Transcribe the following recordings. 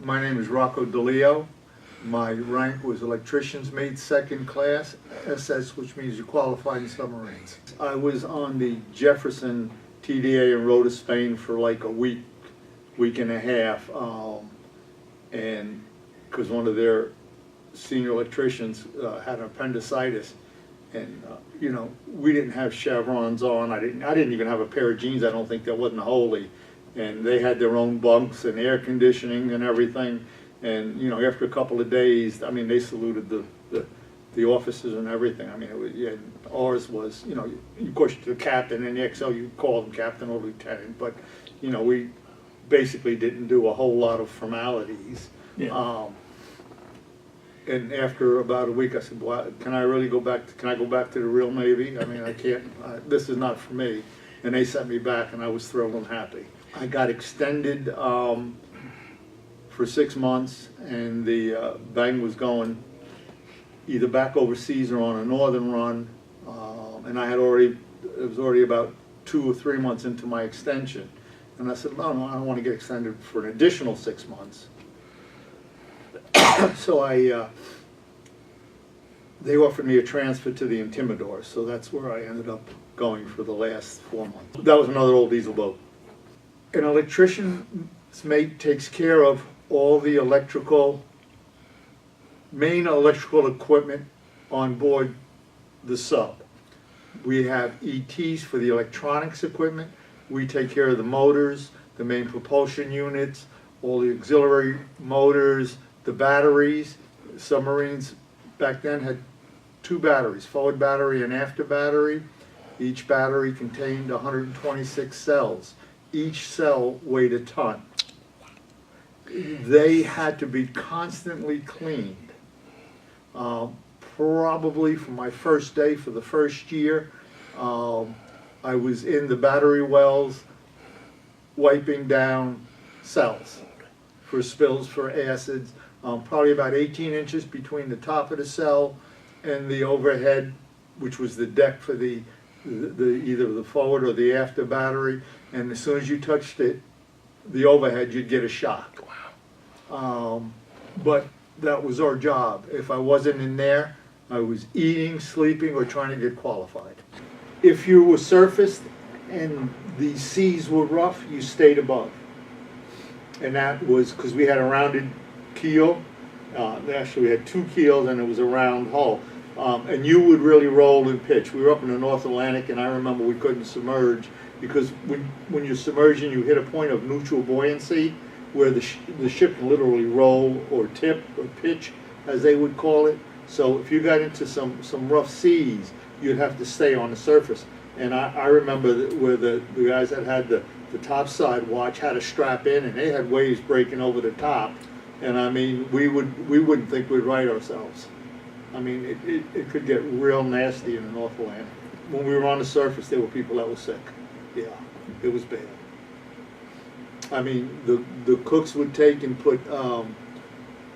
My name is Rocco DeLeo. My rank was electrician's mate, second class, SS, which means you qualified in submarines. I was on the Jefferson TDA in Rota, Spain for like a week and a half, and because one of their senior electricians had appendicitis, and you know, we didn't have chevrons on. I didn't even have a pair of jeans. I don't think, that wasn't holy. And they had their own bunks and air conditioning and everything. And you know, after a couple of days, I mean, they saluted the officers and everything. I mean, it was, yeah, ours was, you know, of course, the captain, and the XL, you call them captain or lieutenant, but you know, we basically didn't do a whole lot of formalities. Yeah. And after about a week, I said, well, can I really go back? Can I go back to the real Navy? I mean, I can't. This is not for me. And they sent me back, and I was thrilled and happy. I got extended for 6 months, and the bang was going either back overseas or on a northern run. And I had already, it was already about 2 or 3 months into my extension. And I said, no, I don't want to get extended for an additional 6 months. So they offered me a transfer to the Entemedor, so that's where I ended up going for the last 4 months. That was another old diesel boat. An electrician's mate takes care of all the main electrical equipment on board the sub. We have ETs for the electronics equipment. We take care of the motors, the main propulsion units, all the auxiliary motors, the batteries. Submarines back then had 2 batteries, forward battery and after battery. Each battery contained 126 cells. Each cell weighed a ton. They had to be constantly cleaned. Probably for my first day, for the first year, I was in the battery wells wiping down cells for spills, for acids, probably about 18 inches between the top of the cell and the overhead, which was the deck for the either the forward or the after battery. And as soon as you touched it, the overhead, you'd get a shock. Wow. But that was our job. If I wasn't in there, I was eating, sleeping, or trying to get qualified. If you were surfaced and the seas were rough, you stayed above. And that was because we had a rounded keel. Actually, we had 2 keels, and it was a round hull. And you would really roll and pitch. We were up in the North Atlantic, and I remember we couldn't submerge because when you're submerging, you hit a point of neutral buoyancy where the ship can literally roll or tip or pitch, as they would call it. So if you got into some rough seas, you'd have to stay on the surface. And I remember where the guys that had the topside watch had to strap in, and they had waves breaking over the top. And I mean, we wouldn't think we'd right ourselves. I mean, it could get real nasty in the North Atlantic. When we were on the surface, there were people that were sick. Yeah, it was bad. I mean, the cooks would take and put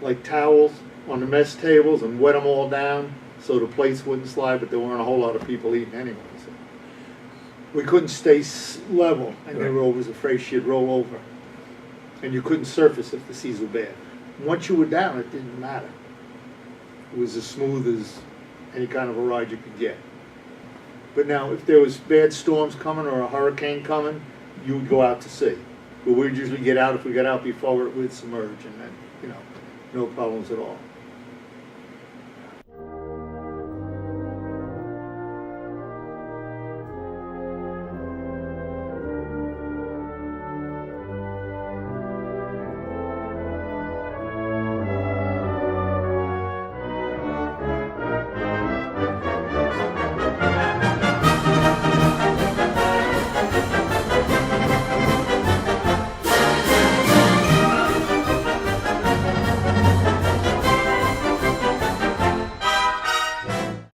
like towels on the mess tables and wet them all down so the plates wouldn't slide, but there weren't a whole lot of people eating anyway. So we couldn't stay level, and they were always afraid she'd roll over. And you couldn't surface if the seas were bad. Once you were down, it didn't matter. It was as smooth as any kind of a ride you could get. But now, if there was bad storms coming or a hurricane coming, you would go out to sea. But we'd usually get out, if we got out before, we'd submerge, and then, you know, no problems at all.